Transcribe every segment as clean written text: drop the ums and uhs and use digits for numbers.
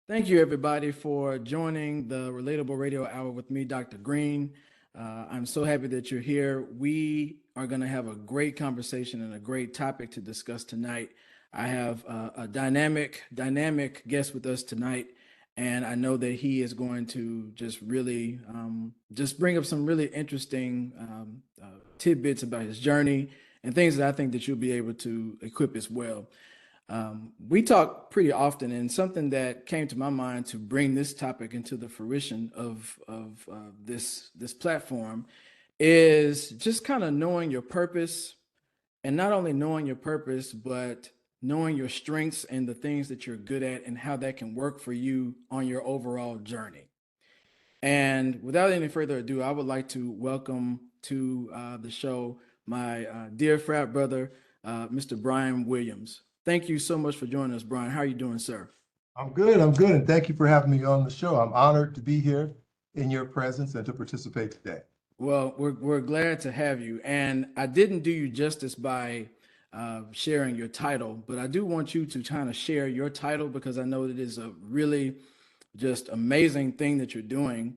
Thank you, everybody, for joining the Relatable Radio Hour with me, Dr. Green. I'm so happy that you're here. We are going to have a great conversation and a great topic to discuss tonight. I have a dynamic guest with us tonight, and I know that he is going to just really just bring up some really interesting tidbits about his journey and things that I think that you'll be able to equip as well. We talk pretty often, and something that came to my mind to bring this topic into the fruition of this platform is just kind of knowing your purpose, and not only knowing your purpose, but knowing your strengths and the things that you're good at, and how that can work for you on your overall journey. And without any further ado, I would like to welcome to the show my dear frat brother, Mr. Brian Williams. Thank you so much for joining us, Brian. How are you doing, sir? I'm good. I'm good. And thank you for having me on the show. I'm honored to be here in your presence and to participate today. Well, we're glad to have you. And I didn't do you justice by sharing your title, but I do want you to kind of share your title because I know it is a really just amazing thing that you're doing,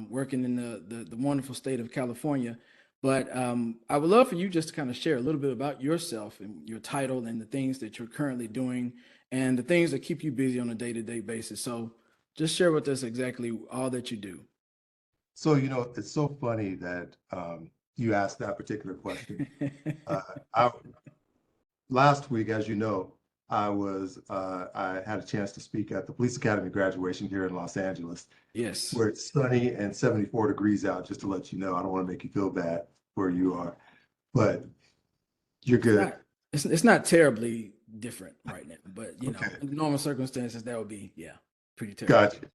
working in the wonderful state of California. But I would love for you just to kind of share a little bit about yourself and your title and the things that you're currently doing and the things that keep you busy on a day-to-day basis. So just share with us exactly all that you do. So, it's so funny that you asked that particular question. Uh, I, Last week, as you know, I had a chance to speak at the Police Academy graduation here in Los Angeles, Yes. where it's sunny and 74 degrees out, just to let you know. I don't want to make you feel bad where you are, but you're It's good. not it's not terribly different right now, but Okay, in normal circumstances that would be, yeah, pretty terrible. gotcha.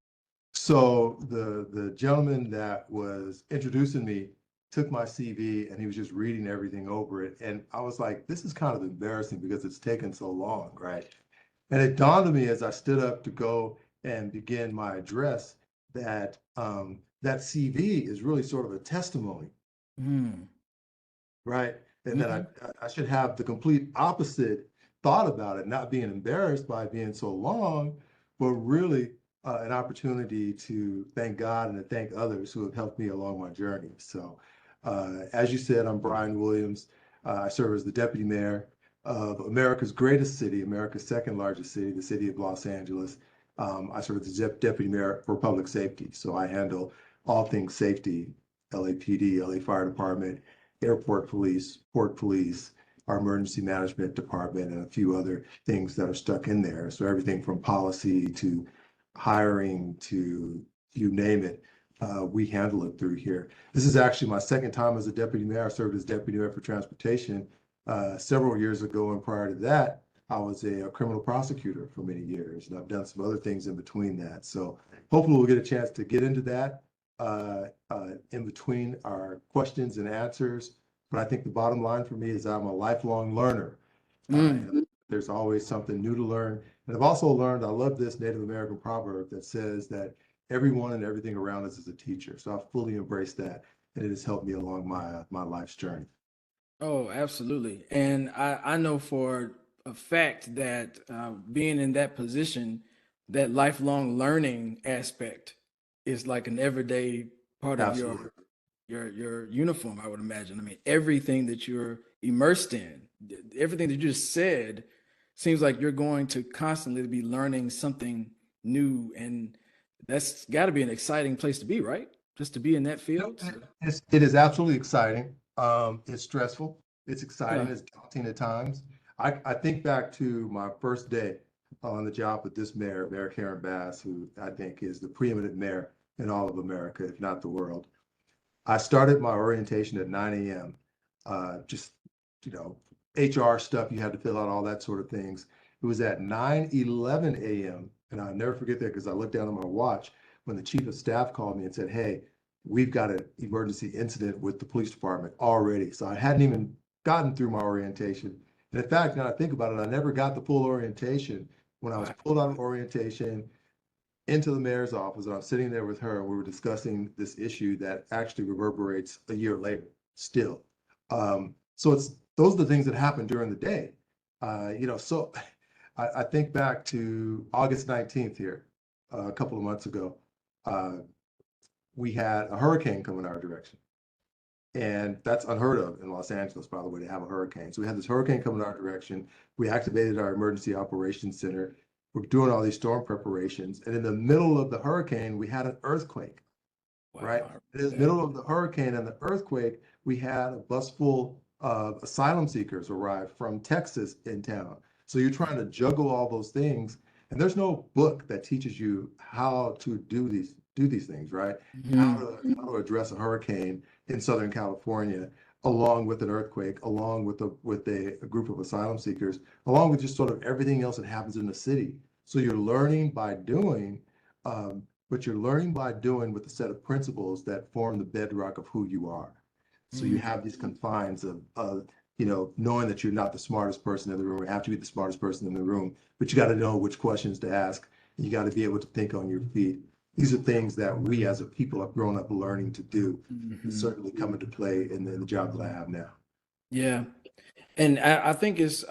So the gentleman that was introducing me took my CV and he was just reading everything over it. And I was like, this is kind of embarrassing because it's taken so long, right? And it dawned on me as I stood up to go and begin my address that that CV is really sort of a testimony, Mm. right? And that Hmm. I should have the complete opposite thought about it, not being embarrassed by it being so long, but really an opportunity to thank God and to thank others who have helped me along my journey. So, as you said, I'm Brian Williams. I serve as the deputy mayor of America's greatest city, America's second largest city, the city of Los Angeles. I serve as the deputy mayor for public safety. So I handle all things safety, LAPD, LA Fire Department, airport police, port police, our emergency management department, and a few other things that are stuck in there. So everything from policy to hiring to you name it, we handle it through here. This is actually my second time as a deputy mayor. I served as deputy mayor for transportation several years ago, and prior to that, I was a criminal prosecutor for many years, and I've done some other things in between that. So hopefully we'll get a chance to get into that in between our questions and answers. But I think the bottom line for me is I'm a lifelong learner. Mm. And there's always something new to learn. And I've also learned, I love this Native American proverb that says that everyone and everything around us is a teacher. So I've fully embraced that, and it has helped me along my life's journey. Oh, absolutely. And I know for a fact that being in that position, that lifelong learning aspect is like an everyday part of Absolutely. your uniform, I would imagine. I mean, everything that you're immersed in, everything that you just said seems like you're going to constantly be learning something new, and that's got to be an exciting place to be, right? Just to be in that No, field. it is absolutely exciting. It's stressful. It's exciting. Yeah. It's daunting at times. I think back to my first day on the job with this mayor, Mayor Karen Bass, who I think is the preeminent mayor in all of America, if not the world. I started my orientation at 9 a.m. Just, you know, HR stuff, you had to fill out all that sort of things. It was at 9:11 a.m. And I'll never forget that because I looked down at my watch when the chief of staff called me and said, hey, we've got an emergency incident with the police department already. So I hadn't even gotten through my orientation. And in fact, now I think about it, I never got the full orientation. When I was Wow. pulled out of orientation, into the mayor's office, and I'm sitting there with her, and we were discussing this issue that actually reverberates a year later still. So it's those are the things that happen during the day. So I think back to August 19th here. a couple of months ago, uh, we had a hurricane come in our direction. And that's unheard of in Los Angeles, by the way, to have a hurricane. So we had this hurricane coming in our direction. We activated our emergency operations center. We're doing all these storm preparations. And in the middle of the hurricane, we had an earthquake, right? Wow. In the Okay. middle of the hurricane and the earthquake, we had a bus full of asylum seekers arrive from Texas in town. So you're trying to juggle all those things, and there's no book that teaches you how to do these things, right? Mhm. How to address a hurricane in Southern California, along with an earthquake, along with a group of asylum seekers, along with just sort of everything else that happens in the city. So you're learning by doing, um, but you're learning by doing with a set of principles that form the bedrock of who you are. So you Mm. have these confines of knowing that you're not the smartest person in the room, or have to be the smartest person in the room, but you got to know which questions to ask. And you got to be able to think on your feet. These are things that we as a people have grown up learning to do, and Mhm. certainly come into play in the job that I have now. Yeah. And I think it's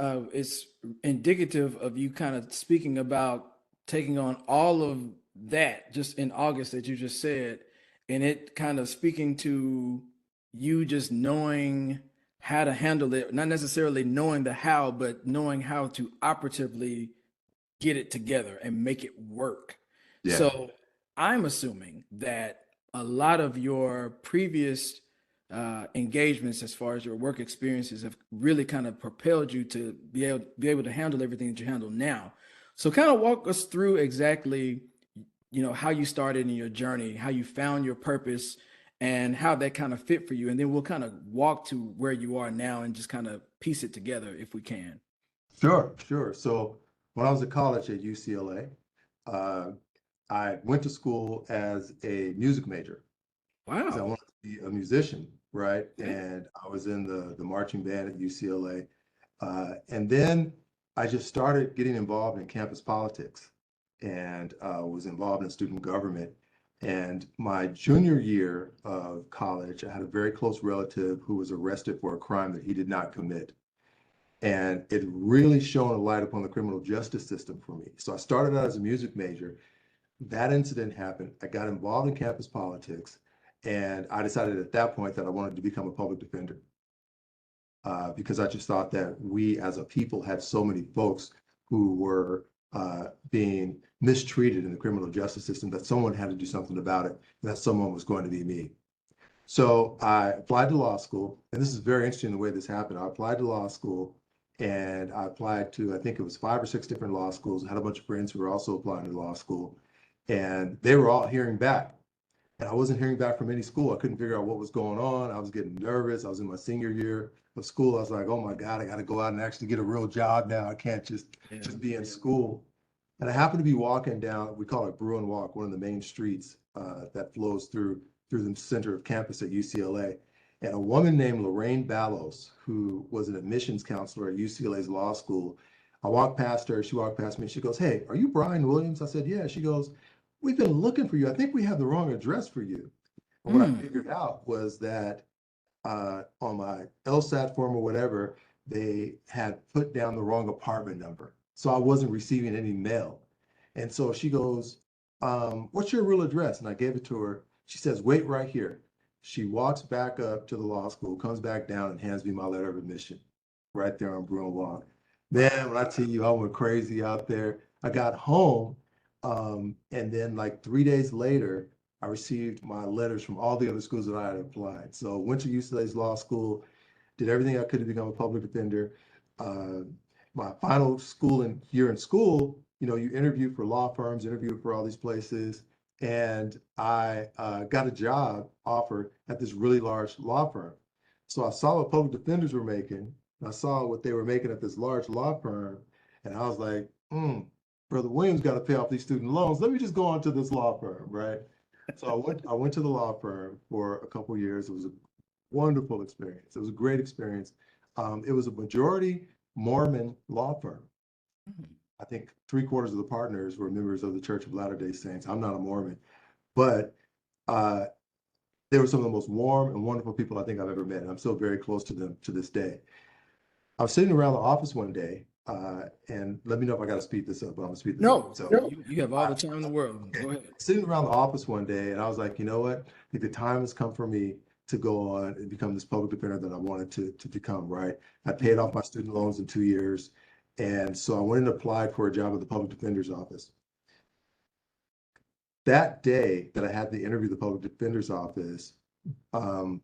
indicative of you kind of speaking about taking on all of that just in August that you just said, and it kind of speaking to you just knowing how to handle it, not necessarily knowing the how, but knowing how to operatively get it together and make it work. Yeah, So I'm assuming that a lot of your previous engagements, as far as your work experiences, have really kind of propelled you to be able to handle everything that you handle now. So kind of walk us through exactly, how you started in your journey, how you found your purpose, and how that kind of fit for you, and then we'll kind of walk to where you are now and just kind of piece it together if we can. sure, sure. So when I was at college at UCLA, uh, I went to school as a music major because I Wow. wanted to be a musician, right? Okay. And I was in the marching band at UCLA. And then I just started getting involved in campus politics and was involved in student government. And my junior year of college, I had a very close relative who was arrested for a crime that he did not commit. And it really shone a light upon the criminal justice system for me. So I started out as a music major. That incident happened. I got involved in campus politics, and I decided at that point that I wanted to become a public defender because I just thought that we as a people had so many folks who were being mistreated in the criminal justice system that someone had to do something about it, and that someone was going to be me. So I applied to law school, and this is very interesting the way this happened. I applied to law school, and I applied to, I think it was 5 or 6 different law schools. I had a bunch of friends who were also applying to law school, and they were all hearing back. And I wasn't hearing back from any school. I couldn't figure out what was going on. I was getting nervous. I was in my senior year of school. I was like, oh my God, I got to go out and actually get a real job now. I can't Yeah. just be in school. And I happened to be walking down, we call it Bruin Walk, one of the main streets that flows through the center of campus at UCLA. And a woman named Lorraine Ballos, who was an admissions counselor at UCLA's law school, I walked past her. She walked past me. She goes, "Hey, are you Brian Williams?" I said, "Yeah." She goes, "We've been looking for you. I think we have the wrong address for you." And what I Mm. figured out was that on my LSAT form or whatever, they had put down the wrong apartment number. So I wasn't receiving any mail. And so she goes, "What's your real address?" And I gave it to her. She says, "Wait right here." She walks back up to the law school, comes back down, and hands me my letter of admission right there on Bruin Walk. Man, when I tell you I went crazy out there, I got home, and then like 3 days later, I received my letters from all the other schools that I had applied. So went to UCLA's law school, did everything I could to become a public defender. Uh, my final year in school, you interview for law firms, interview for all these places, and I got a job offer at this really large law firm. So I saw what public defenders were making, and I saw what they were making at this large law firm, and I was like, Brother Williams got to pay off these student loans. Let me just go on to this law firm, right? So I went to the law firm for a couple of years. It was a wonderful experience. It was a great experience. It was a majority Mormon law firm. I think 3/4 of the partners were members of the Church of Latter-day Saints. I'm not a Mormon, but uh, they were some of the most warm and wonderful people I think I've ever met. And I'm still very close to them to this day. I was sitting around the office one day, And let me know if I got to speed this up, but I'm gonna speed this up. No, So you have all I, the time in the world. okay, Go ahead. sitting around the office one day, and I was like, you know what? I think the time has come for me to go on and become this public defender that I wanted to become, right? I paid off my student loans in 2 years. And so I went and applied for a job at the public defender's office. That day that I had the interview at the public defender's office, um,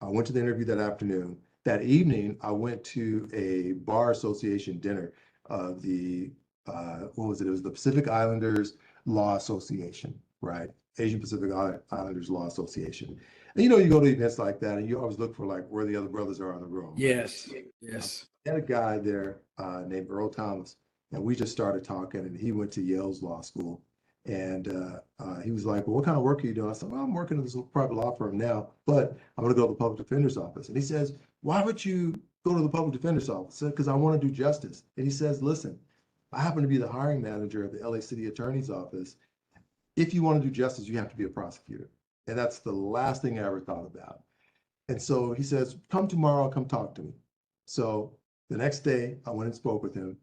I went to the interview that afternoon. That evening, I went to a bar association dinner of the, what was it? It was the Pacific Islanders Law Association, right? Asian Pacific Islanders Law Association. And you go to events like that and you always look for like where the other brothers are in the room, right? Yes, I yes. had a guy there named Earl Thomas, and we just started talking, and he went to Yale's law school. And he was like, well, what kind of work are you doing? I said, well, I'm working at this private law firm now, but I'm going to go to the public defender's office. And he says, why would you go to the public defender's office? I said, because I want to do justice. And he says, listen, I happen to be the hiring manager of the LA City Attorney's Office. If you want to do justice, you have to be a prosecutor. And that's the last thing I ever thought about. And so he says, come tomorrow, come talk to me. So the next day, I went and spoke with him.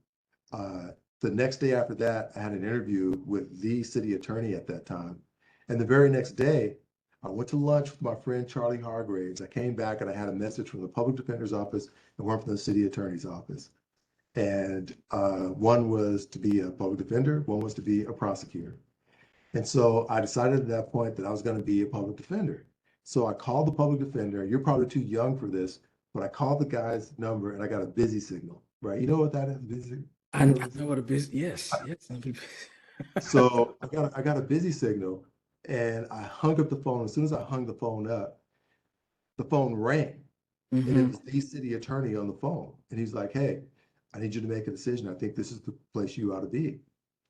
Uh, the next day after that, I had an interview with the city attorney at that time. And the very next day, I went to lunch with my friend Charlie Hargraves. I came back and I had a message from the public defender's office and one from the city attorney's office. And one was to be a public defender, one was to be a prosecutor. And so I decided at that point that I was going to be a public defender. So I called the public defender. You're probably too young for this, but I called the guy's number and I got a busy signal, right? You know what that is? Busy. I You know this? know what a business. Yes, yes. So I got a busy signal and I hung up the phone. As soon as I hung the phone up, the phone rang and it Hmm. was the city attorney on the phone. And he's like, hey, I need you to make a decision. I think this is the place you ought to be.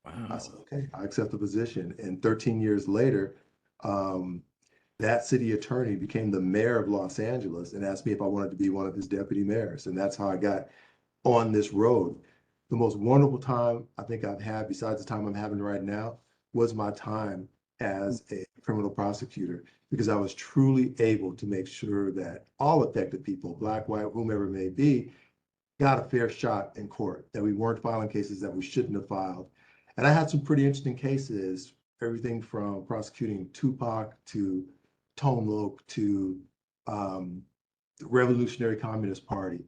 I Wow. said, okay, I accept the position. And 13 years later, um, that city attorney became the mayor of Los Angeles and asked me if I wanted to be one of his deputy mayors. And that's how I got on this road. The most wonderful time I think I've had, besides the time I'm having right now, was my time as a criminal prosecutor, because I was truly able to make sure that all affected people, black, white, whomever it may be, got a fair shot in court, that we weren't filing cases that we shouldn't have filed. And I had some pretty interesting cases, everything from prosecuting Tupac to Tone Loc to the Revolutionary Communist Party.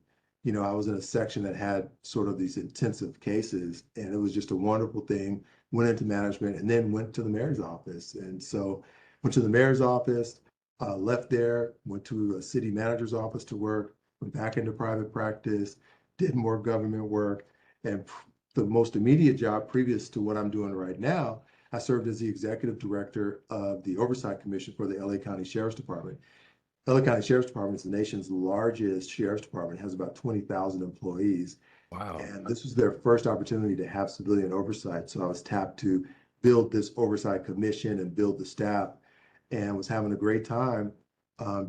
I was in a section that had sort of these intensive cases, and it was just a wonderful thing. Went into management and then went to the mayor's office. And so went to the mayor's office, left there, went to a city manager's office to work, went back into private practice, did more government work. And the most immediate job previous to what I'm doing right now, I served as the executive director of the Oversight Commission for the LA County Sheriff's Department. LA County Sheriff's Department is the nation's largest sheriff's department, it has about 20,000 employees. Wow. And this was their first opportunity to have civilian oversight. So I was tapped to build this oversight commission and build the staff, and was having a great time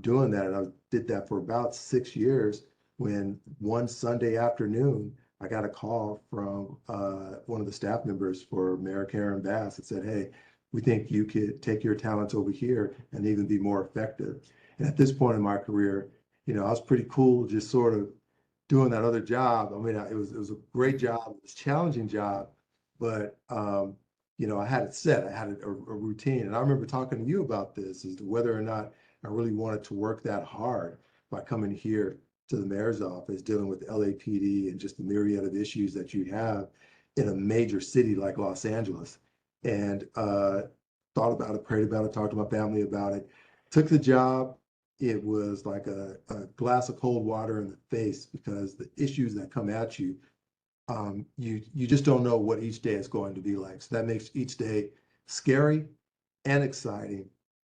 doing that. And I did that for about 6 years when one Sunday afternoon, I got a call from one of the staff members for Mayor Karen Bass that said, hey, we think you could take your talents over here and even be more effective. And at this point in my career, I was pretty cool just sort of doing that other job. I mean, it was a great job, it was a challenging job, but I had it set. I had a routine, and I remember talking to you about this as to whether or not I really wanted to work that hard by coming here to the mayor's office, dealing with LAPD and just the myriad of issues that you have in a major city like Los Angeles. And thought about it, prayed about it, talked to my family about it, took the job. It was like a glass of cold water in the face, because the issues that come at you, you just don't know what each day is going to be like. So that makes each day scary and exciting.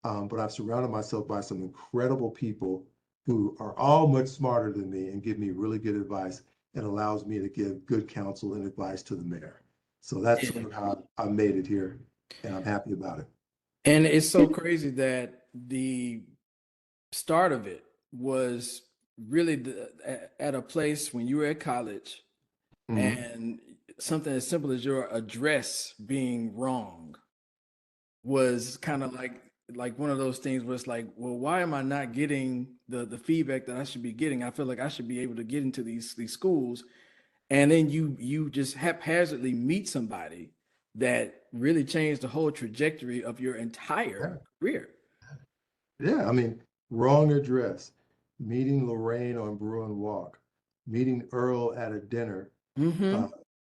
But I've surrounded myself by some incredible people who are all much smarter than me and give me really good advice, and allows me to give good counsel and advice to the mayor. So that's sort of how I made it here, and I'm happy about it. And it's so crazy that the start of it was really at a place when you were at college, Mhm. and something as simple as your address being wrong was kind of like one of those things where it's like, well, why am I not getting the feedback that I should be getting? I feel like I should be able to get into these schools. and then you just haphazardly meet somebody that really changed the whole trajectory of your entire Yeah. career. Yeah. I mean, wrong address, meeting Lorraine on Bruin Walk, meeting Earl at a dinner, uh, Mm-hmm.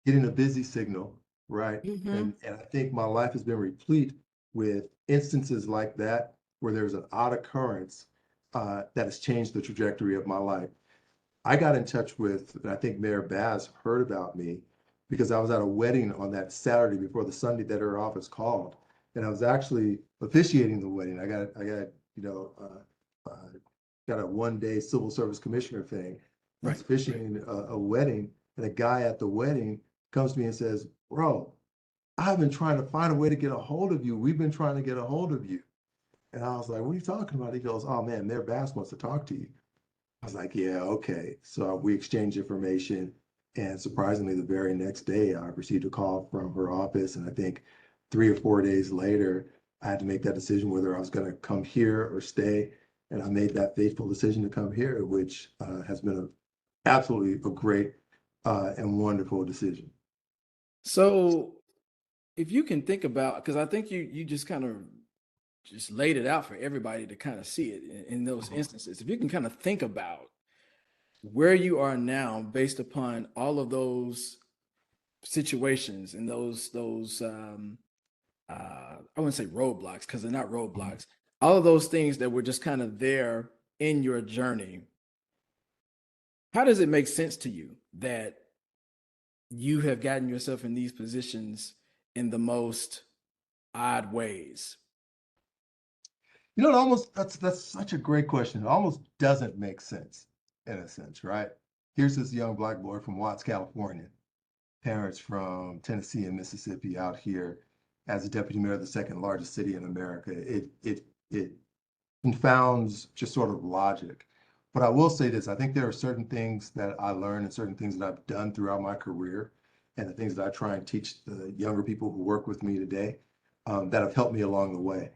getting a busy signal, right? Mm-hmm. And I think my life has been replete with instances like that where there's an odd occurrence that has changed the trajectory of my life. I got in touch with, and I think Mayor Bass heard about me because I was at a wedding on that Saturday before the Sunday that her office called, and I was actually officiating the wedding. I got, you know, got a 1 day civil service commissioner thing. I was Right. Right. officiating a wedding, and a guy at the wedding comes to me and says, "Bro, I've been trying to find a way to get a hold of you. We've been trying to get a hold of you." And I was like, "What are you talking about?" He goes, "Oh man, Mayor Bass wants to talk to you." I was like, yeah, okay. So we exchanged information. And surprisingly, the very next day, I received a call from her office. And I think 3 or 4 days later, I had to make that decision whether I was going to come here or stay. And I made that fateful decision to come here, which has been absolutely a great and wonderful decision. So if you can think about, because I think you just kind of just laid it out for everybody to kind of see it in those Mhm. instances. If you can kind of think about where you are now based upon all of those situations and I wouldn't say roadblocks because they're not Mhm. roadblocks. All of those things that were just kind of there in your journey. How does it make sense to you that you have gotten yourself in these positions in the most odd ways? It almost that's such a great question. It almost doesn't make sense in a sense, right? Here's this young black boy from Watts, California, parents from Tennessee and Mississippi out here as a deputy mayor of the second largest city in America. It confounds just sort of logic. But I will say this, I think there are certain things that I learned and certain things that I've done throughout my career and the things that I try and teach the younger people who work with me today that have helped me along the way.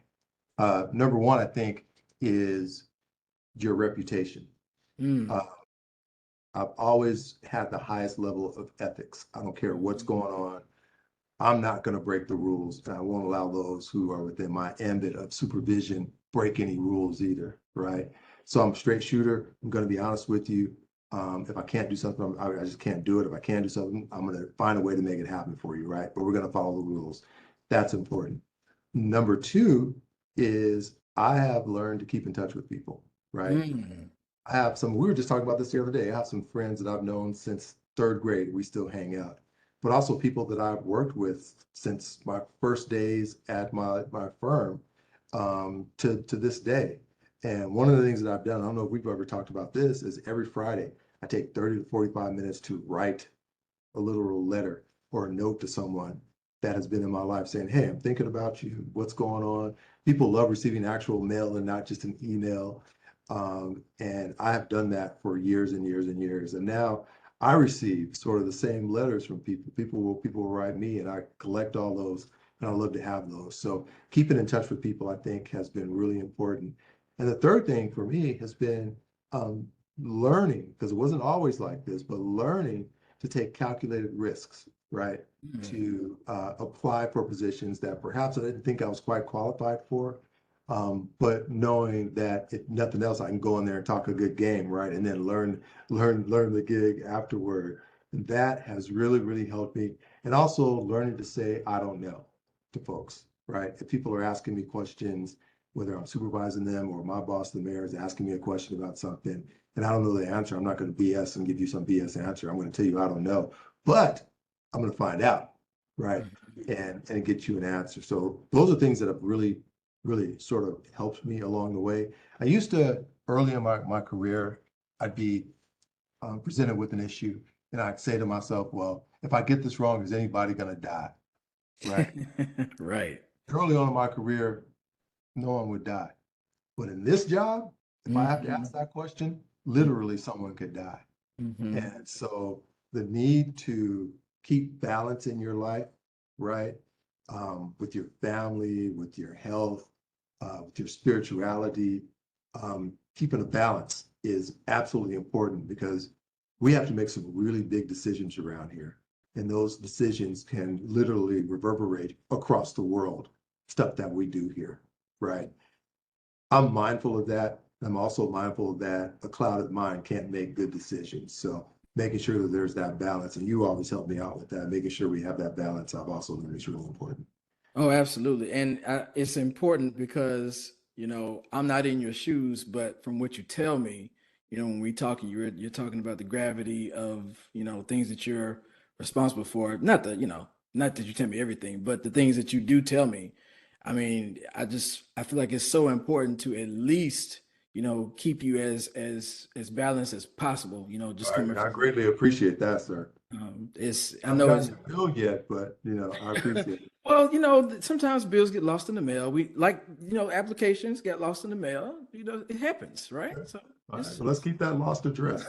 Number one, I think, is your reputation. Uh, Mm. I've always had the highest level of ethics. I don't care what's Mhm. going on. I'm not going to break the rules, and I won't allow those who are within my ambit of supervision break any rules either, right? So I'm a straight shooter. I'm going to be honest with you. If I can't do something, I just can't do it. If I can do something, I'm going to find a way to make it happen for you, right? But we're going to follow the rules. That's important. Number two is I have learned to keep in touch with people, right? Mm. I have some, we were just talking about this the other day. I have some friends that I've known since third grade. We still hang out, but also people that I've worked with since my first days at my firm to this day. And one of the things that I've done, I don't know if we've ever talked about this, is every Friday I take 30 to 45 minutes to write a literal letter or a note to someone that has been in my life saying, "Hey, I'm thinking about you. What's going on?" People love receiving actual mail and not just an email. And I have done that for years and years and years. And now I receive sort of the same letters from people. People will write me, and I collect all those, and I love to have those. So keeping in touch with people, I think, has been really important. And the third thing for me has been um, learning, because it wasn't always like this, but learning to take calculated risks, right? Mm. To apply for positions that perhaps I didn't think I was quite qualified for. But knowing that if nothing else, I can go in there and talk a good game, right? And then learn the gig afterward. And that has really, really helped me. And also learning to say, I don't know to folks, right? If people are asking me questions, whether I'm supervising them or my boss, the mayor, is asking me a question about something, and I don't know the answer, I'm not going to BS and give you some BS answer. I'm going to tell you I don't know, but I'm going to find out, right? Mhm. And get you an answer. So those are things that have really sort of helped me along the way. I used to, early in my career, I'd be presented with an issue and I'd say to myself, well, if I get this wrong, is anybody going to die, right? Right. Early on in my career, no one would die. But in this job, if I have to ask Mhm. that question, literally someone could die. Mhm. And so the need to keep balance in your life, right? With your family, with your health, with your spirituality, keeping a balance is absolutely important because we have to make some really big decisions around here. And those decisions can literally reverberate across the world, stuff that we do here, right? I'm mindful of that. I'm also mindful that a clouded mind can't make good decisions. So making sure that there's that balance, and you always help me out with that, making sure we have that balance, I've also learned is really important. Oh, absolutely. And it's important because, I'm not in your shoes, but from what you tell me, when we talk, you're talking about the gravity of, things that you're responsible for. Not that you tell me everything, but the things that you do tell me. I mean, I feel like it's so important to at least, keep you as balanced as possible, just All right, coming and I from, greatly appreciate that, sir. I I haven't know gotten it's, your bill yet, but I appreciate it. well, sometimes bills get lost in the mail. Applications get lost in the mail. It happens, right? Okay. So All right, it's well, let's keep that lost address.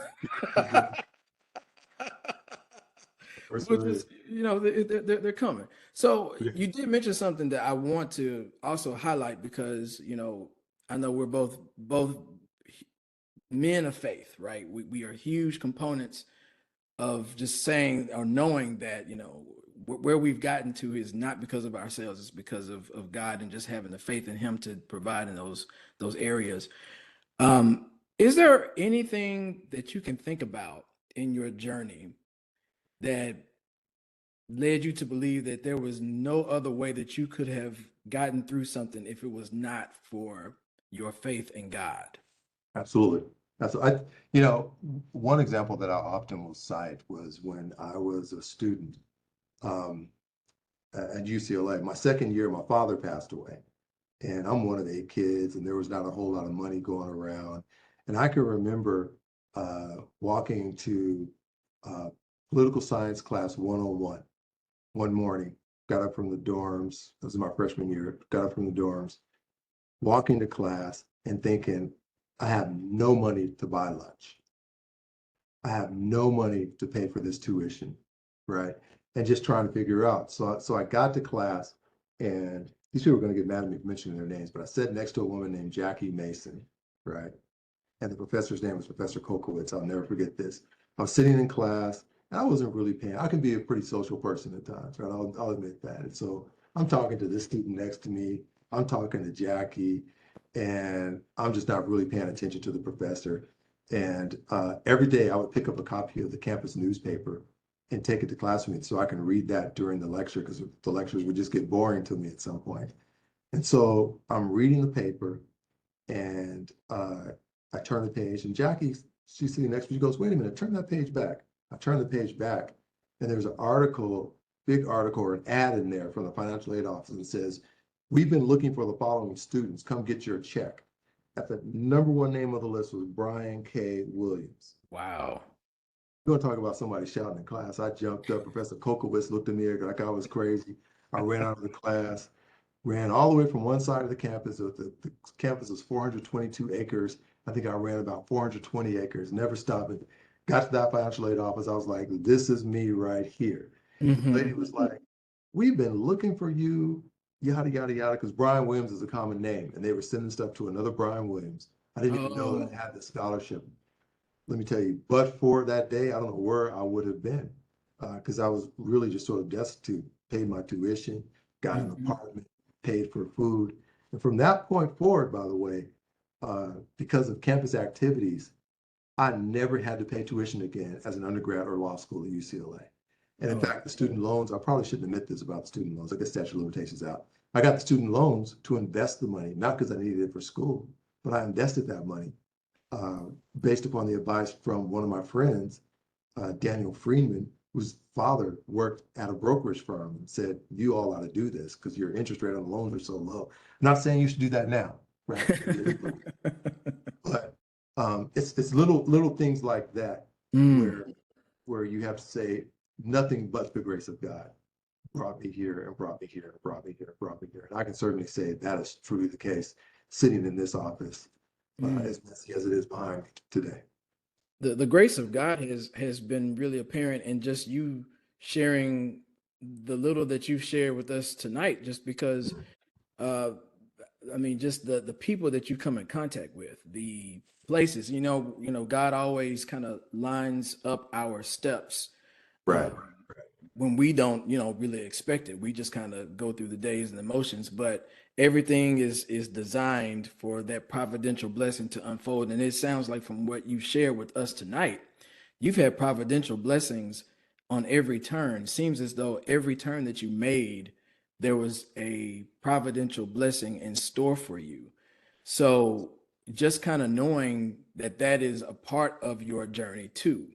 First which there is. is, they're coming. So Yeah, you did mention something that I want to also highlight because, I know we're both men of faith, right? We are huge components of just saying or knowing that where we've gotten to is not because of ourselves, it's because of God and just having the faith in him to provide in those areas. Is there anything that you can think about in your journey that led you to believe that there was no other way that you could have gotten through something if it was not for your faith in God? absolutely. One example that I often will cite was when I was a student um, at UCLA. My second year, my father passed away, and I'm one of 8 kids, and there was not a whole lot of money going around. And I can remember walking to uh, political science class 101 one morning, got up from the dorms. This was my freshman year, got up from the dorms, walking to class and thinking, I have no money to buy lunch. I have no money to pay for this tuition, right? And just trying to figure out. So I got to class, and these people are going to get mad at me for mentioning their names, but I sat next to a woman named Jackie Mason, right? And the professor's name was Professor Kokowitz. I'll never forget this. I was sitting in class, and I wasn't really paying. I can be a pretty social person at times, right? I'll admit that. And so I'm talking to this student next to me. I'm talking to Jackie, and I'm just not really paying attention to the professor. And every day I would pick up a copy of the campus newspaper and take it to class with me so I can read that during the lecture because the lectures would just get boring to me at some point. And so I'm reading the paper, and I turn the page, and Jackie, she's sitting next to me. She goes, "Wait a minute, turn that page back." I turn the page back, and there's an article, big article, or an ad in there from the financial aid office that says, "We've been looking for the following students. Come get your check." At the number one name of the list was Brian K. Williams. Wow. We're going to talk about somebody shouting in class. I jumped up. Professor Kokowitz looked at me like I was crazy. I ran out of the class, ran all the way from one side of the campus. The campus was 422 acres. I think I ran about 420 acres, never stopping. Got to that financial aid office. I was like, this is me right here. And the lady Hmm. was like, we've been looking for you, yada, yada, yada, because Brian Williams is a common name. And they were sending stuff to another Brian Williams. I didn't even know that I Oh. had this scholarship. Let me tell you, but for that day, I don't know where I would have been because I was really just sort of destitute, paid my tuition, got an Hmm. apartment, paid for food. And from that point forward, by the way, because of campus activities, I never had to pay tuition again as an undergrad or law school at UCLA. And in Oh. fact, the student loans, I probably shouldn't admit this about the student loans. I guess statute of limitations out. I got the student loans to invest the money, not because I needed it for school, but I invested that money uh, based upon the advice from one of my friends, Daniel Freeman, whose father worked at a brokerage firm and said, you all ought to do this because your interest rate on the loans are so low. I'm not saying you should do that now, right? But it's little things like that Mm. where you have to say nothing but the grace of God brought me here and brought me here and brought me here and brought me here. And I can certainly say that is truly the case sitting in this office, Mm. as messy as it is behind me today. The grace of God has been really apparent in just you sharing the little that you've shared with us tonight, just because uh I mean, just the people that you come in contact with, the places, God always kind of lines up our steps uh, Right. when we don't, really expect it. We just kind of go through the days and emotions, but everything is designed for that providential blessing to unfold. And it sounds like from what you shared with us tonight, you've had providential blessings on every turn. Seems as though every turn that you made, there was a providential blessing in store for you. So just kind of knowing that that is a part of your journey too.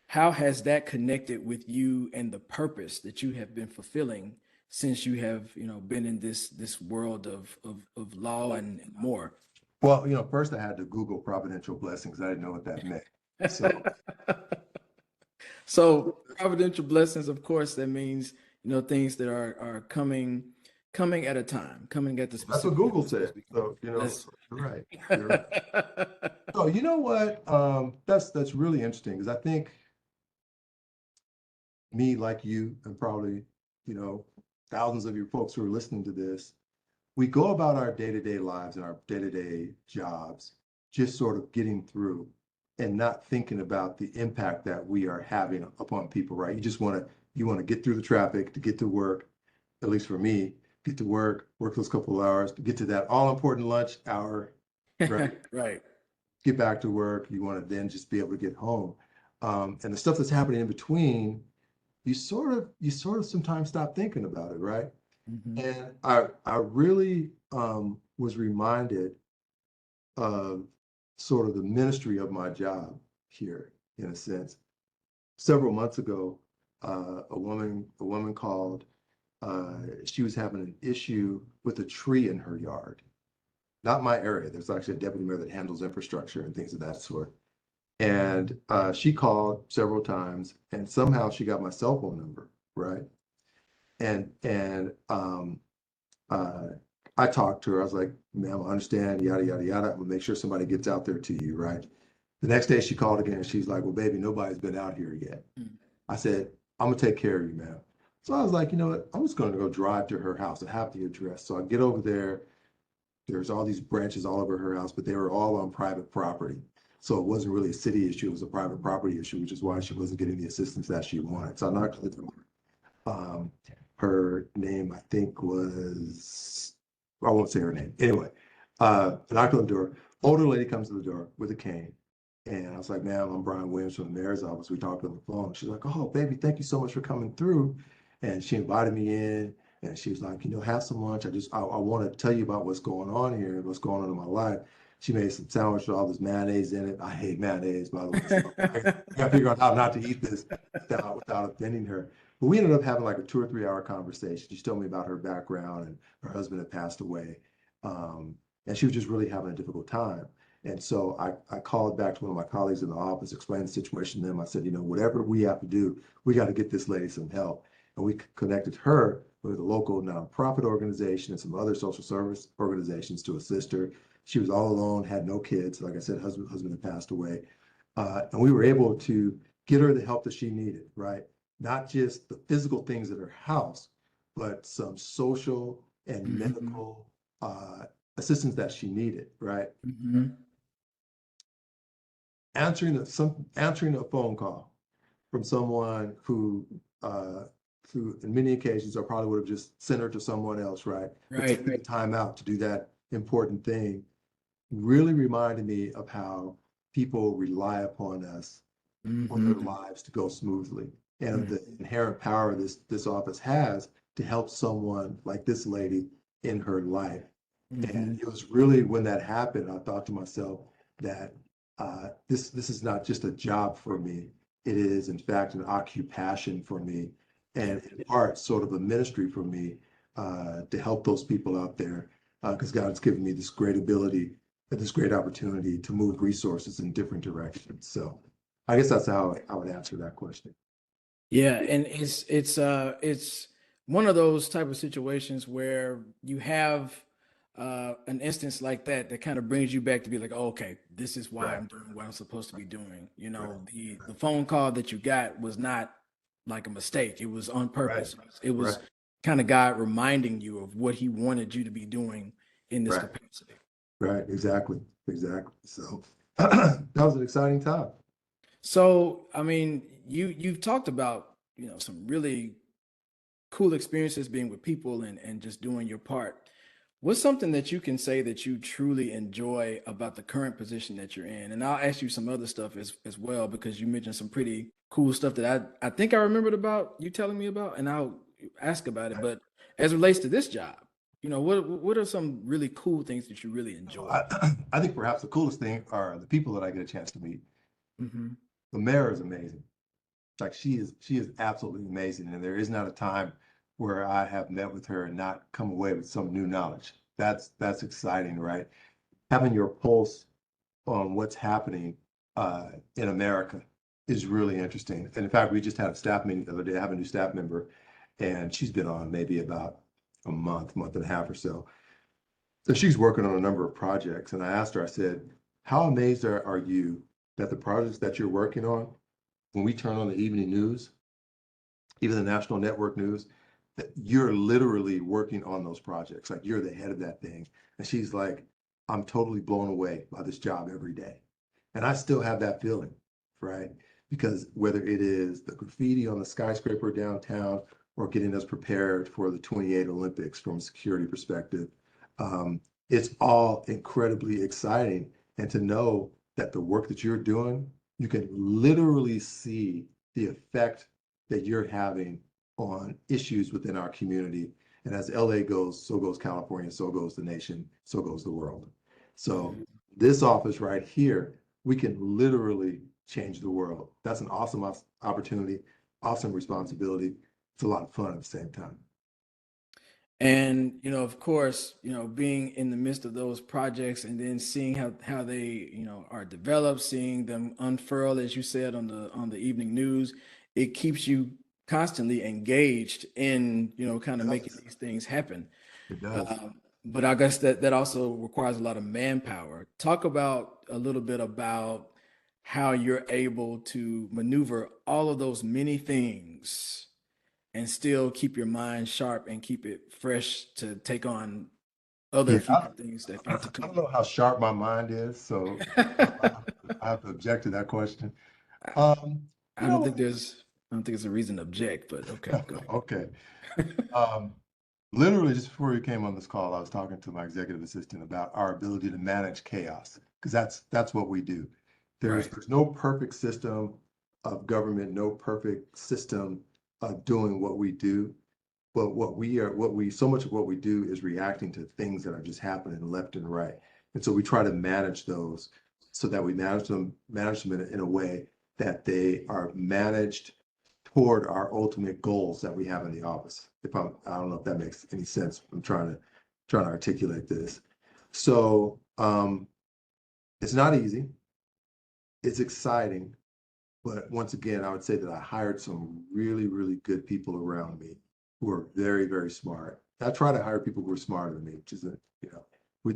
How has that connected with you and the purpose that you have been fulfilling since you have, been in this world of law and more? Well, first I had to Google providential blessings. I didn't know what that meant. So So providential blessings, of course, that means, things that are coming at a time, coming at the that's what specific Google time. said. So, Let's so you're right. You're right. So you know what? That's really interesting because I think me, like you, and probably, you know, thousands of your folks who are listening to this, we go about our day-to-day lives and our day-to-day jobs, just sort of getting through and not thinking about the impact that we are having upon people, right? You want to get through the traffic to get to work, at least for me, get to work those couple of hours to get to that all important lunch hour, right? right. Get back to work. You want to then just be able to get home. And the stuff that's happening in between, you sort of sometimes stop thinking about it, right? Hmm. And I really was reminded of sort of the ministry of my job here, in a sense. Several months ago, a woman called. She was having an issue with a tree in her yard. Not my area. There's actually a deputy mayor that handles infrastructure and things of that sort. And she called several times, and somehow she got my cell phone number, right? And uh, I talked to her. I was like, "Ma'am, I understand, yada yada yada. I'm gonna make sure somebody gets out there to you, right?" The next day she called again, and she's like, "Well, baby, nobody's been out here yet." I said, "I'm gonna take care of you, ma'am." So I was like, you know what? I'm just gonna go drive to her house. I have the address. So I get over there. There's all these branches all over her house, but they were all on private property. So it wasn't really a city issue, it was a private property issue, which is why she wasn't getting the assistance that she wanted. So I knocked on the door. Um, Her name, I think, was, I won't say her name. Anyway, I knocked on the door. Older lady comes to the door with a cane. And I was like, "Ma'am, I'm Brian Williams from the mayor's office." We talked on the phone. She's like, "Oh, baby, thank you so much for coming through." And she invited me in. And she was like, "Have some lunch. I want to tell you about what's going on here and what's going on in my life." She made some sandwich with all this mayonnaise in it. I hate mayonnaise, by the way. So I got to figure out how not to eat this without offending her. But we ended up having like a 2 or 3 hour conversation. She told me about her background and her husband had passed away. And she was just really having a difficult time. And so I called back to one of my colleagues in the office, explained the situation to them. I said, whatever we have to do, we got to get this lady some help. And we connected her with a local nonprofit organization and some other social service organizations to assist her. She was all alone, had no kids. Like I said, husband had passed away. And we were able to get her the help that she needed, right? Not just the physical things at her house, but some social and Hmm. medical assistance that she needed, right? Hmm. Answering a phone call from someone uh, who in many occasions I probably would have just sent her to someone else, right? But Right. taking the time out to do that important thing really reminded me of how people rely upon us for their Hmm. lives to go smoothly and the inherent power this office has to help someone like this lady in her life. And Hmm. it was really when that happened, I thought to myself that this is not just a job for me. It is, in fact, an occupation for me, Yeah. and in part, sort of a ministry for me to help those people out there, because God's given me this great ability and this great opportunity to move resources in different directions. So, I guess that's how I would answer that question. Yeah, and it's one of those type of situations where you have an instance like that that kind of brings you back to be like, oh, okay, this is why Right, I'm doing what I'm supposed to be doing. right, The phone call that you got was not like a mistake. It was on right, purpose. It was right, kind of God reminding you of what He wanted you to be doing in this Right. capacity. Right. Exactly. Exactly. So that was an exciting time. So, I mean, you've talked about, some really cool experiences being with people and just doing your part. What's something that you can say that you truly enjoy about the current position that you're in? And I'll ask you some other stuff as well, because you mentioned some pretty cool stuff that I think I remembered about you telling me about, and I'll ask about it. But as it relates to this job, what are some really cool things that you really enjoy? I think perhaps the coolest thing are the people that I get a chance to meet. Hmm. The mayor is amazing. Like she is absolutely amazing. And there is not a time where I have met with her and not come away with some new knowledge. That's exciting, right? Having your pulse on what's happening in America is really interesting. And in fact, we just had a staff meeting the other day. I have a new staff member, and she's been on maybe about a month and a half or so. So she's working on a number of projects. And I asked her, I said, how amazed are you that the projects that you're working on, when we turn on the evening news, even the national network news, that you're literally working on those projects. Like you're the head of that thing. And she's like, I'm totally blown away by this job every day. And I still have that feeling, right? Because whether it is the graffiti on the skyscraper downtown or getting us prepared for the 28 Olympics from a security perspective, um, it's all incredibly exciting. And to know that the work that you're doing, you can literally see the effect that you're having on issues within our community. And as LA goes, so goes California, so goes the nation, so goes the world. So this office right here, we can literally change the world. That's an awesome opportunity, awesome responsibility. It's a lot of fun at the same time. And of course, being in the midst of those projects and then seeing how they are developed, seeing them unfurl, as you said on the evening news, it keeps you constantly engaged in kind It of making does. these things happen. It does. But I guess that also requires a lot of manpower. Talk about a little bit about how you're able to maneuver all of those many things and still keep your mind sharp and keep it fresh to take on other Yeah, future things that I are to don't come. know how sharp my mind is, so I have to object to that question. Um, you I don't think know, there's I don't think it's a reason to object, but okay, go okay. ahead. Um, Literally, just before you came on this call, I was talking to my executive assistant about our ability to manage chaos, because that's what we do. There's Right. there's no perfect system of government, no perfect system of doing what we do. But so much of what we do is reacting to things that are just happening left and right. And so we try to manage those so that we manage them in a way that they are managed toward our ultimate goals that we have in the office. I don't know if that makes any sense. I'm trying to articulate this. So it's not easy. It's exciting, but once again, I would say that I hired some really, really good people around me who are very, very smart. I try to hire people who are smarter than me, which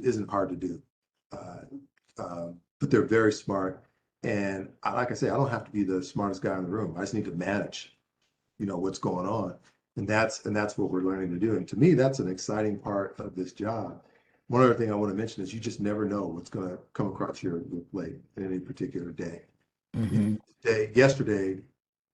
isn't hard to do. Uh, but they're very smart. And like I say, I don't have to be the smartest guy in the room. I just need to manage, what's going on. And that's what we're learning to do. And to me, that's an exciting part of this job. One other thing I want to mention is you just never know what's going to come across your plate in any particular day. You know, Hmm.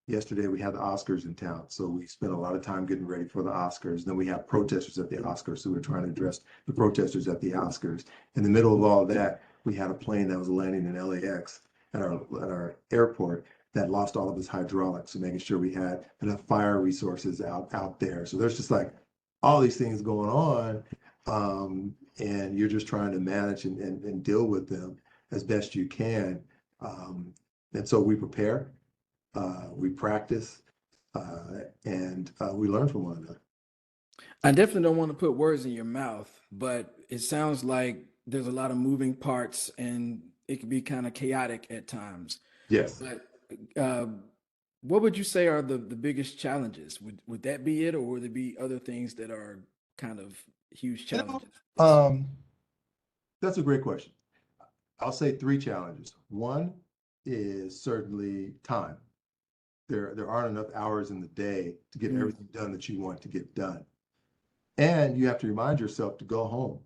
yesterday we had the Oscars in town, so we spent a lot of time getting ready for the Oscars. Then we have protesters at the Oscars, so we're trying to address the protesters at the Oscars. In the middle of all of that, we had a plane that was landing in LAX at our airport that lost all of its hydraulics, so making sure we had enough fire resources out there. So there's just like all these things going on, and you're just trying to manage and deal with them as best you can. Um, and so we prepare, we practice, and we learn from one another. I definitely don't want to put words in your mouth, but it sounds like there's a lot of moving parts and it can be kind of chaotic at times. Yes. But uh, what would you say are the biggest challenges? Would that be it, or would there be other things that are kind of huge You know, challenges with this? um, that's a great question. I'll say three challenges. One is certainly time. There aren't enough hours in the day to get Mm, everything done that you want to get done. And you have to remind yourself to go home.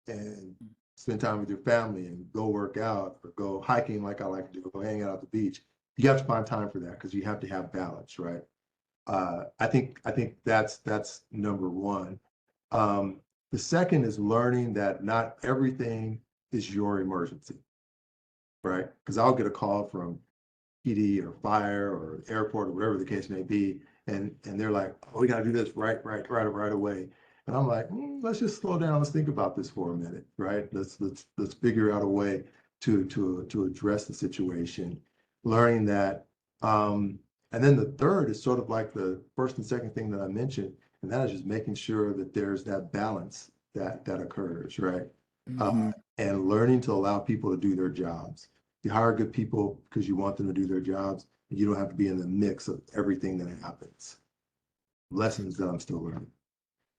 and spend time with your family and go work out or go hiking like I like to do, go hang out at the beach. You have to find time for that because you have to have balance, right? I think that's number one. The second is learning that not everything is your emergency, right? Because I'll get a call from PD or fire or airport or whatever the case may be, and they're like, "Oh, we got to do this right away." And I'm like, "Let's just slow down. Let's think about this for a minute, right? Let's figure out a way to address the situation." Learning that, and then the third is sort of like the first and second thing that I mentioned, and that is just making sure that there's that balance that occurs, right? Uh, Hmm. and learning to allow people to do their jobs. You hire good people because you want them to do their jobs, and you don't have to be in the mix of everything that happens. Lessons that I'm still learning.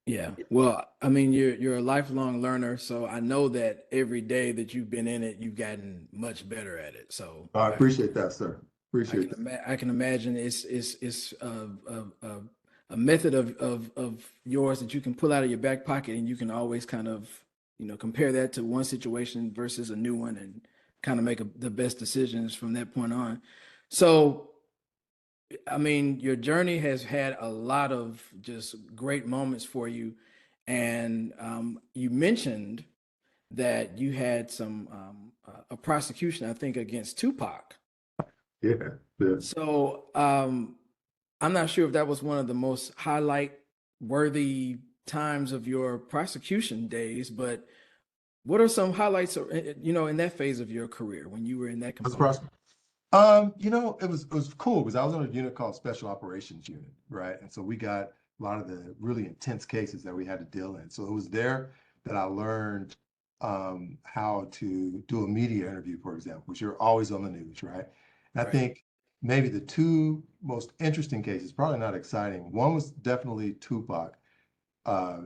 Yeah. Well, I mean, you're a lifelong learner, so I know that every day that you've been in it, you've gotten much better at it. So I appreciate that, sir. Appreciate that. I can imagine it's a method of yours that you can pull out of your back pocket, and you can always kind of compare that to one situation versus a new one, and kind of make the best decisions from that point on. So I mean, your journey has had a lot of just great moments for you. And you mentioned that you had a prosecution, I think, against Tupac. Yeah, yeah. So I'm not sure if that was one of the most highlight worthy times of your prosecution days, but what are some highlights, in that phase of your career when you were in that That's the component? process. It was cool because I was on a unit called Special Operations Unit, right? And so we got a lot of the really intense cases that we had to deal in. So it was there that I learned how to do a media interview, for example, which you're always on the news, right? And I Right. think maybe the two most interesting cases, probably not exciting. One was definitely Tupac. Uh,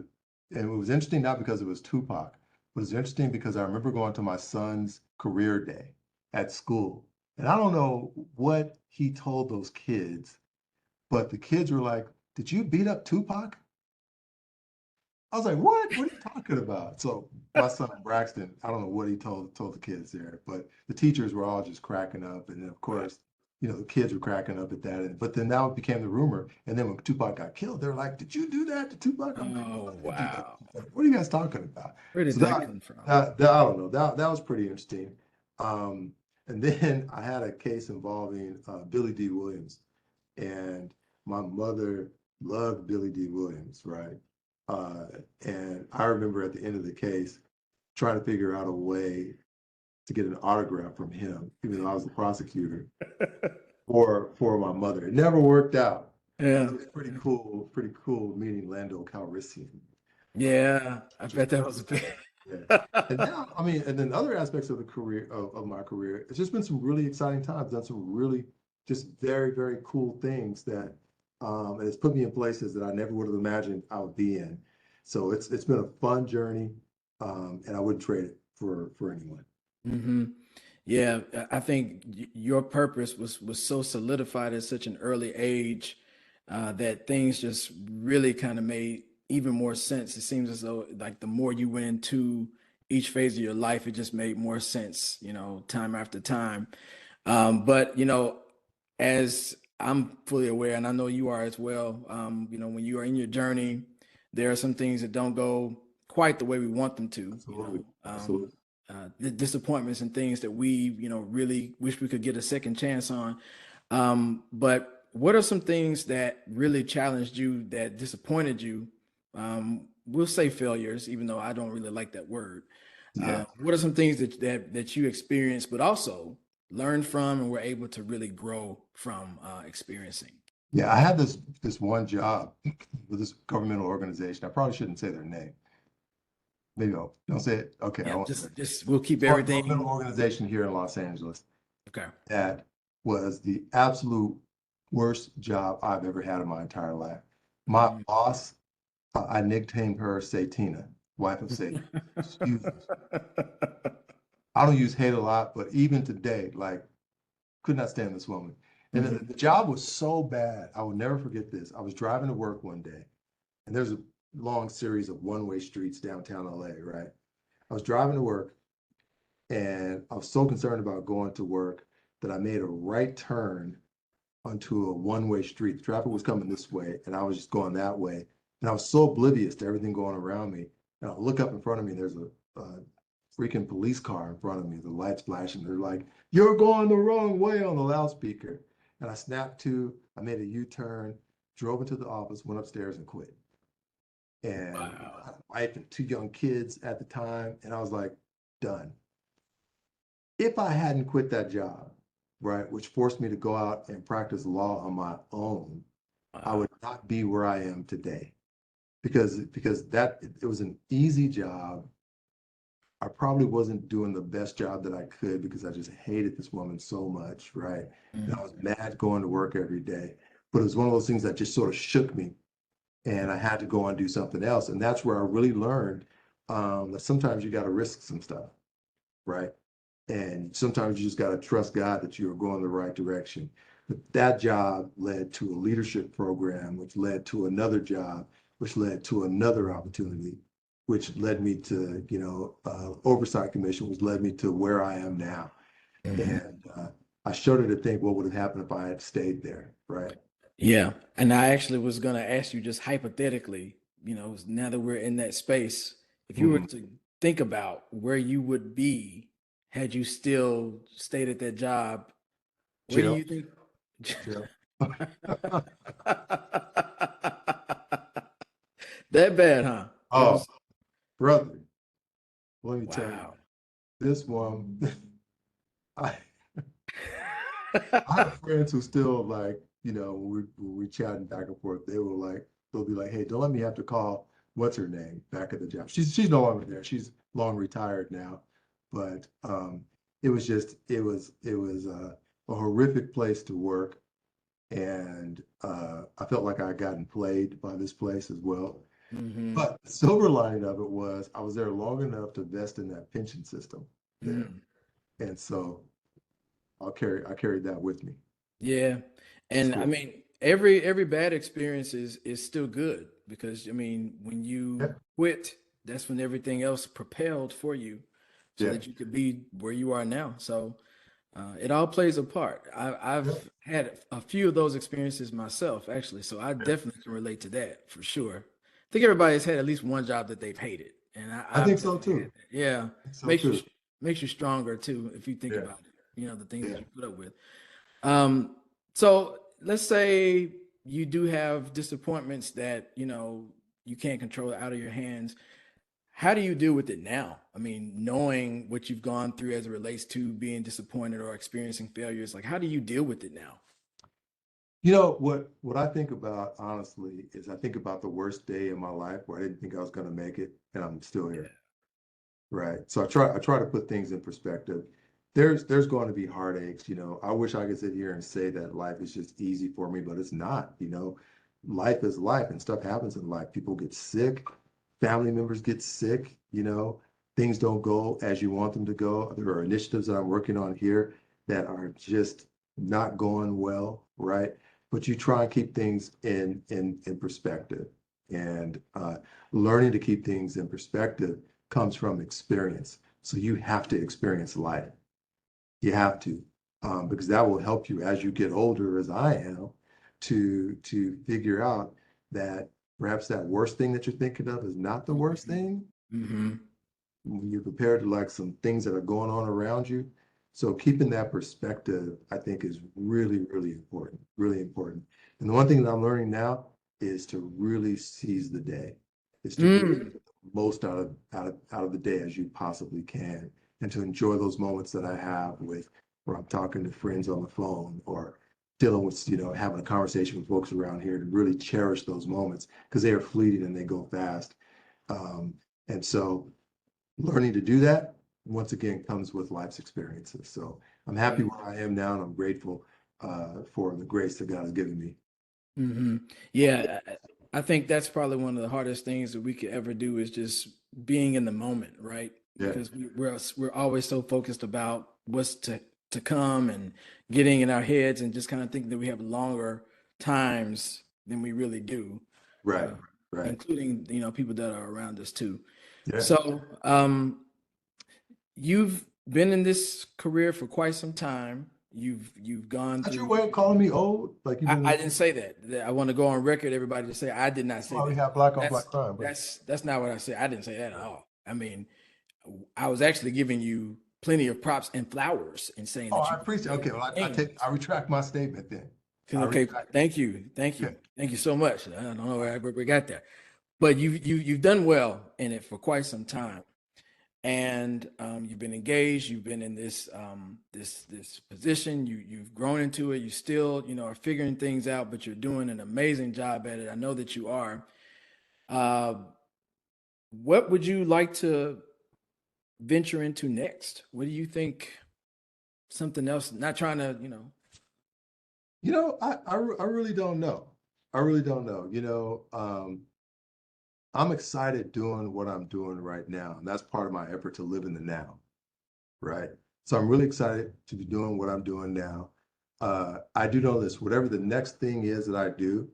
and it was interesting not because it was Tupac, but it's interesting because I remember going to my son's career day at school. And I don't know what he told those kids, but the kids were like, "Did you beat up Tupac?" I was like, "What? What are you talking about?" So my son Braxton, I don't know what he told the kids there, but the teachers were all just cracking up, and then of Wow. course, the kids were cracking up at that. But then now it became the rumor, and then when Tupac got killed, they were like, "Did you do that to Tupac?" I'm like, "No, Oh, I didn't do that. wow. To Tupac. What are you guys talking about?" Where did So that that come from? that I don't know. That was pretty interesting. Um, and then I had a case involving Billy D. Williams. And my mother loved Billy D. Williams, right? Uh, and I remember at the end of the case trying to figure out a way to get an autograph from him, even though I was the prosecutor, for my mother. It never worked out, but Yeah. it was pretty cool meeting Lando Calrissian. Yeah, I Just bet that was a big. yeah. And now, I mean, and then other aspects of the career of my career, it's just been some really exciting times, done some really just very, very cool things that and it's put me in places that I never would have imagined I would be in. So it's been a fun journey, and I wouldn't trade it for anyone. Hmm. Yeah, I think your purpose was so solidified at such an early age that things just really kind of made even more sense. It seems as though like the more you went into each phase of your life, it just made more sense, time after time. But as I'm fully aware, and I know you are as well, when you are in your journey, there are some things that don't go quite the way we want them to, Absolutely. Absolutely. the disappointments and things that we, really wish we could get a second chance on. But what are some things that really challenged you, that disappointed you? We'll say failures, even though I don't really like that word. Yeah. What are some things that you experienced, but also learned from and were able to really grow from experiencing? Yeah. I had this one job with this governmental organization. I probably shouldn't say their name. Maybe I'll don't say it. Okay, I Yeah, won't say it. just we'll keep For a governmental everything. organization here in Los Angeles Okay. that was the absolute worst job I've ever had in my entire life. My Mhm. boss, I nicknamed her Satina, wife of Satan. I don't use hate a lot, but even today, like, could not stand this woman. And Mhm. the job was so bad. I will never forget this. I was driving to work one day, and there's a long series of one-way streets downtown LA, right? I was driving to work, and I was so concerned about going to work that I made a right turn onto a one-way street. The traffic was coming this way, and I was just going that way. And I was so oblivious to everything going around me. And I look up in front of me, and there's a freaking police car in front of me. The lights flashing. They're like, "You're going the wrong way," on the loudspeaker. And I snapped to, I made a U-turn, drove into the office, went upstairs and quit. And I Wow. had a wife and two young kids at the time, and I was like, done. If I hadn't quit that job, right, which forced me to go out and practice law on my own, I Wow. would not be where I am today because that it was an easy job. I probably wasn't doing the best job that I could because I just hated this woman so much, right? And I Mhm. was mad going to work every day. But it was one of those things that just sort of shook me, and I had to go and do something else. And that's where I really learned that sometimes you got to risk some stuff, right? And sometimes you just got to trust God that you're going the right direction. But that job led to a leadership program, which led to another job, which led to another opportunity, which led me to, oversight commission, which led me to where I am now. Mhm. And I shudder to think what would have happened if I had stayed there, right? Yeah. And I actually was going to ask you just hypothetically, now that we're in that space, if you were Mhm. to think about where you would be had you still stayed at that job, where do Jail, you think? jail. That bad, huh? It Oh, was brother, let me tell you, wow. this one, I I have friends who still like, when we chatting back and forth, they'll be like, "Hey, don't let me have to call what's her name back at the job." She's no longer there. She's long retired now, but it was a horrific place to work, and I felt like I had gotten played by this place as well. Hmm. But the silver lining of it was I was there long enough to invest in that pension system there, Mm. and so I carried that with me. Yeah. It's And I cool. mean, every bad experience is still good because I mean, when Yeah. you quit, that's when everything else propelled for you so Yeah. that you could be where you are now. So it all plays a part. I've Yeah. had a few of those experiences myself, actually. So I Yeah. definitely can relate to that for sure. I think everybody has had at least one job that they've hated, and I I've think so definitely had too. that. Yeah, I think so makes you too. makes you stronger too if you think Yeah. about it. The things that Yeah. you put up with. So let's say you do have disappointments that you can't control out of your hands. How do you deal with it now? I mean, knowing what you've gone through as it relates to being disappointed or experiencing failures, like how do you deal with it now? What I think about honestly is I think about the worst day in my life where I didn't think I was going to make it, and I'm still Yeah. here. Right. So I try to put things in perspective. There's going to be heartaches, I wish I could sit here and say that life is just easy for me, but it's not. Life is life and stuff happens in life. People get sick, family members get sick. Things don't go as you want them to go. There are initiatives that I'm working on here that are just not going well, right? But you try and keep things in perspective. And learning to keep things in perspective comes from experience. So you have to experience life. You have to, because that will help you as you get older, as I am, to figure out that perhaps that worst thing that you're thinking of is not the worst thing Hmm. when you're prepared to like some things that are going on around you. So keeping that perspective, I think, is really, really important, really important. And the one thing that I'm learning now is to really seize the day, is to really Mm. get the most out of the day as you possibly can, and to enjoy those moments that I have with where I'm talking to friends on the phone or dealing with, having a conversation with folks around here to really cherish those moments because they are fleeting and they go fast. Um, and so learning to do that once again comes with life's experiences. So I'm happy Yeah. where I am now, and I'm grateful for the grace that God has given me. Hmm. Yeah, I think that's probably one of the hardest things that we could ever do is just being in the moment, right? Yeah, Because we're always so focused about what's to come and getting in our heads and just kind of thinking that we have longer times than we really do, right, uh, right. including people that are around us too. Yeah. So, you've been in this career for quite some time. You've gone That's your through. way of calling me old? Like you've been I in, didn't say that. I want to go on record, everybody, to say I did not that's say why we that. have black on black That's crime, but that's not what I said. I didn't say that at all. I mean, I was actually giving you plenty of props and flowers and saying oh, that I you appreciate. Okay, well, I games. retract my statement then. I Okay, retract. Okay. thank you so much. I don't know where we got there, but you've done well in it for quite some time, and you've been engaged. You've been in this this position. You've grown into it. You still are figuring things out, but you're doing an amazing job at it. I know that you are. Uh, what would you like to venture into next? What do you think? Something else? Not trying to I really don't know. I really don't know. I'm excited doing what I'm doing right now, and that's part of my effort to live in the now, right? So I'm really excited to be doing what I'm doing now. I do know this, whatever the next thing is that I do,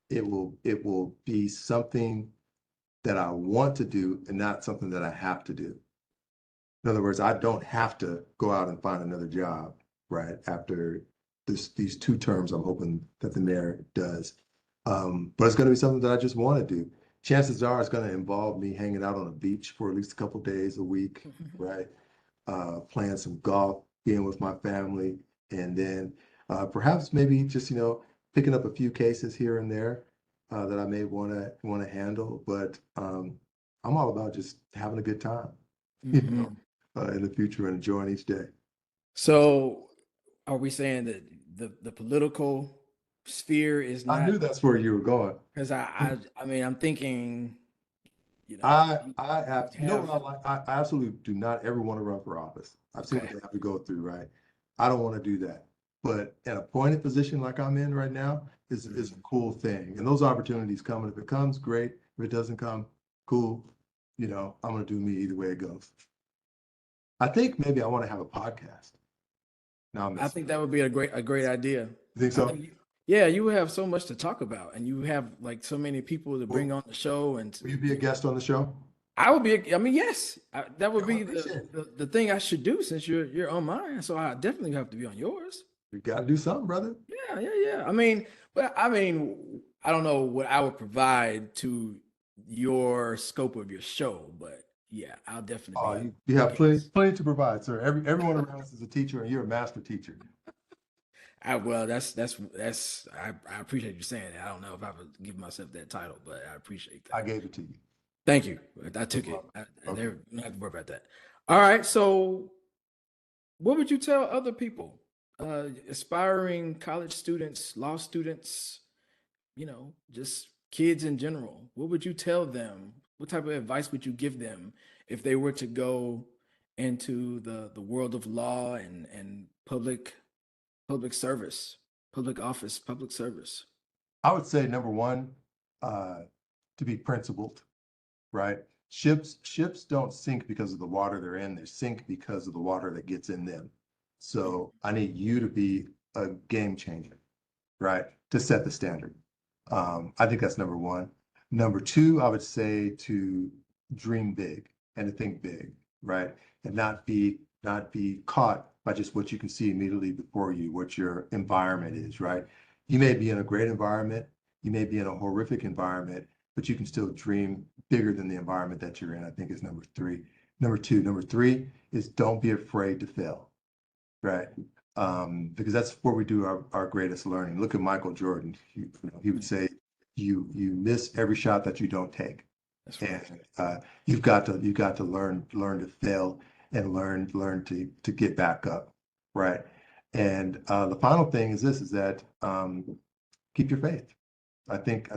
it will be something that I want to do and not something that I have to do. In other words, I don't have to go out and find another job, right? After these 2 terms, I'm hoping that the mayor does. But it's going to be something that I just want to do. Chances are it's going to involve me hanging out on a beach for at least a couple days a week, right? Playing some golf, being with my family, and then perhaps maybe just picking up a few cases here and there that I may want to handle. But I'm all about just having a good time, you know, Mhm. in the future and enjoying each day. So, are we saying that the political sphere is I not? knew that's where you were going. Because I mean, I'm thinking, I have, you you know have what I like? I absolutely do not ever want to run for office. I've seen what okay. they have to go through, right? I don't want to do that. But an appointed position like I'm in right now is a Mhm. cool thing. And those opportunities come. And if it comes, great. If it doesn't come, cool. I'm gonna do me either way it goes. I think maybe I want to have a podcast. Now I'm I messing think with that would be a great idea. you. Think I so? think, yeah, you have so much to talk about, and you have like so many people to bring Will, on the show, and will you be a guest on the show? I would be. I mean, yes, that would Yeah, I be appreciate it. the thing I should do since you're on mine. So I definitely have to be on yours. You got to do something, brother. Yeah. I mean, I don't know what I would provide to your scope of your show, but yeah, I'll definitely Oh, be you a have plenty guest. plenty to provide, sir. Everyone around us is a teacher, and you're a master teacher. Well, I appreciate you saying that. I don't know if I would give myself that title, but I appreciate I that. gave it to you. Thank you. I No took it. problem. Okay. There, don't have to worry about that. All right. So, what would you tell other people, aspiring college students, law students, just kids in general? What would you tell them? What type of advice would you give them if they were to go into the world of law and public service, public office, public service? I would say number one, uh, to be principled, right? Ships don't sink because of the water they're in. They sink because of the water that gets in them. So I need you to be a game changer, right? To set the standard. I think that's number one. Number two, I would say to dream big and to think big, right? And not be caught by just what you can see immediately before you, what your environment is, right? You may be in a great environment, you may be in a horrific environment, but you can still dream bigger than the environment that you're in, I think is number three. Number two, number three is don't be afraid to fail, right? Because that's where we do our greatest learning. Look at Michael Jordan. He would say, you miss every shot that you don't take, That's and right. you've got to learn to fail and learn to get back up, right? And the final thing is this: is that keep your faith. I think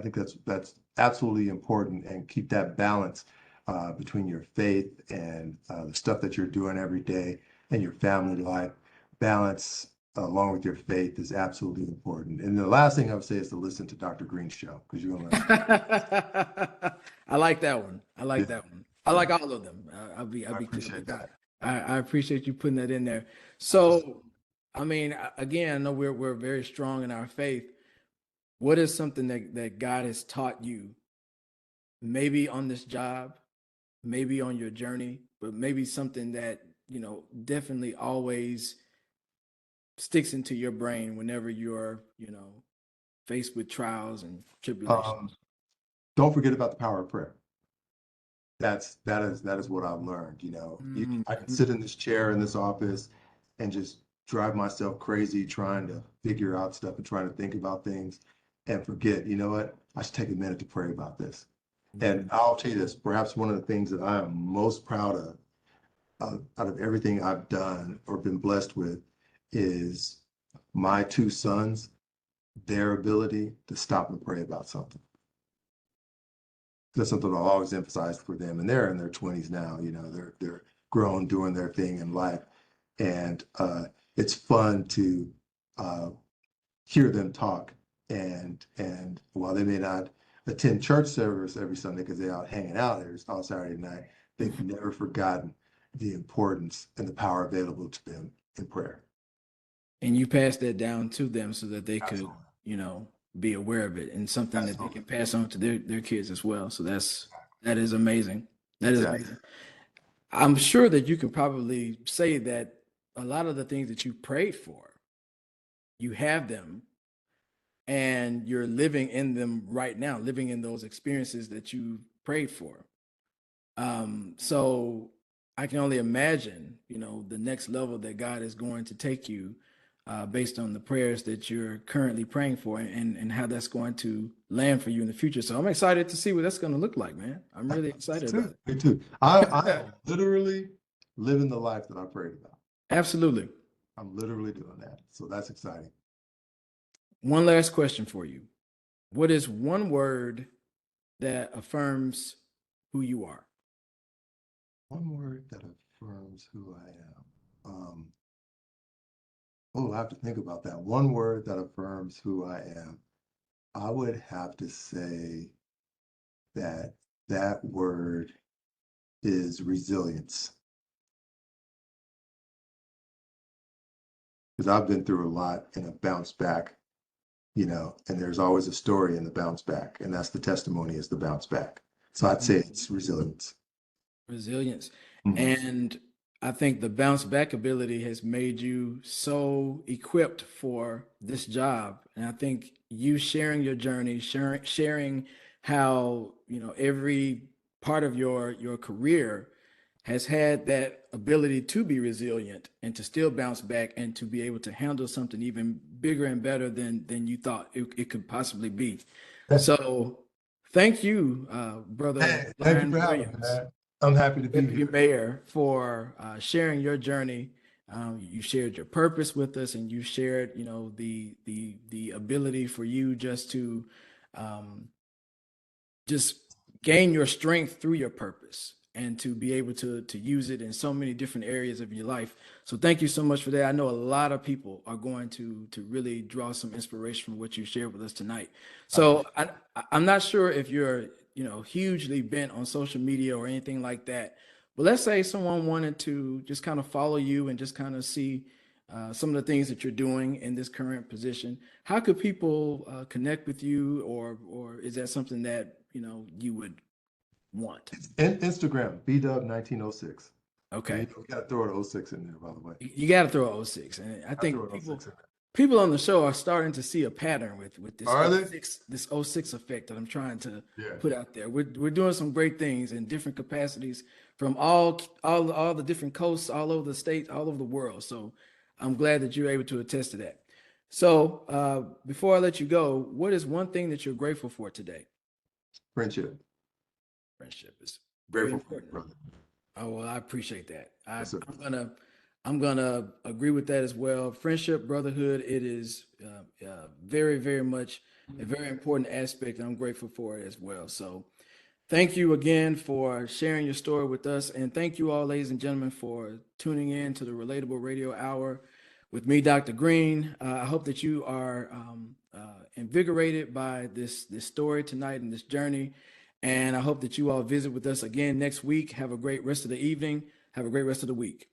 that's absolutely important, and keep that balance between your faith and the stuff that you're doing every day and your family life. Balance along with your faith is absolutely important. And the last thing I would say is to listen to Dr. Green's show because you're gonna learn. I like that one. I Yeah, like that one. I yeah. like all of them. I'll I be clear appreciate with that. that. I appreciate you putting that in there. Absolutely. So, I mean, again, I know we're very strong in our faith. What is something that God has taught you, maybe on this job, maybe on your journey, but maybe something that definitely always sticks into your brain whenever you're, faced with trials and Um, tribulations? don't forget about the power of prayer. That is what I've learned. I can Mhm. sit in this chair in this office and just drive myself crazy trying to figure out stuff and trying to think about things and forget, you know what? I should take a minute to pray about this. Yeah. And I'll tell you this, perhaps one of the things that I am most proud of, out of everything I've done or been blessed with, is my two sons, their ability to stop and pray about something. That's something I'll always emphasize for them. And they're in their 20s now, they're grown, doing their thing in life. And it's fun to uh, hear them talk. And while they may not attend church service every Sunday because they're out hanging out every all Saturday night, they've never forgotten the importance and the power available to them in prayer. And you pass that down to them so that they could, Absolutely. be aware of it and something that they Absolutely. can pass on to their kids as well. So that is amazing. That is Exactly. amazing. I'm sure that you can probably say that a lot of the things that you prayed for, you have them and you're living in them right now, living in those experiences that you prayed for. So I can only imagine, the next level that God is going to take you based on the prayers that you're currently praying for and how that's going to land for you in the future. So I'm excited to see what that's going to look like, man. I'm really Me excited too. about Me too. I it. am literally living the life that I prayed about. Absolutely. I'm literally doing that. So that's exciting. One last question for you. What is one word that affirms who you are? One word that affirms who I am. Oh, I have to think about that. One word that affirms who I am. I would have to say that that word is resilience. Because I've been through a lot and have bounced back, and there's always a story in the bounce back, and that's the testimony is the bounce back. So I'd say it's resilience. Resilience. Mhm. And I think the bounce back ability has made you so equipped for this job. And I think you sharing your journey, sharing how, every part of your career has had that ability to be resilient and to still bounce back and to be able to handle something even bigger and better than you thought it could possibly be. So thank you, Brother Hey, thank you Brian for having me, Williams, man. I'm happy to be Deputy here. Mayor, for sharing your journey. You shared your purpose with us, and you shared, the ability for you just to um, just gain your strength through your purpose and to be able to use it in so many different areas of your life. So thank you so much for that. I know a lot of people are going to really draw some inspiration from what you shared with us tonight. I So appreciate I'm not sure if you're, hugely bent on social media or anything like that, but let's say someone wanted to just kind of follow you and just kind of see some of the things that you're doing in this current position. How could people connect with you, or is that something that you would want? it. Instagram, BW1906. And Okay, we got to throw an oh 06 in there, by the way. you got to throw a '06, and I I throw think an oh people 06 in there. people on the show are starting to see a pattern with this Are they? '06 effect that I'm trying to Yeah. put out there. We're doing some great things in different capacities from all the different coasts, all over the states, all over the world. So I'm glad that you're able to attest to that. So before I let you go, what is one thing that you're grateful for today? Friendship. Friendship is very Grateful for you, important. brother. Oh, well, I appreciate that. Yes, sir. I'm gonna agree with that as well. Friendship, brotherhood, it is very, very much a very important aspect. And I'm grateful for it as well. So thank you again for sharing your story with us. And thank you all, ladies and gentlemen, for tuning in to the Relatable Radio Hour with me, Dr. Green. I hope that you are invigorated by this story tonight and this journey. And I hope that you all visit with us again next week. Have a great rest of the evening. Have a great rest of the week.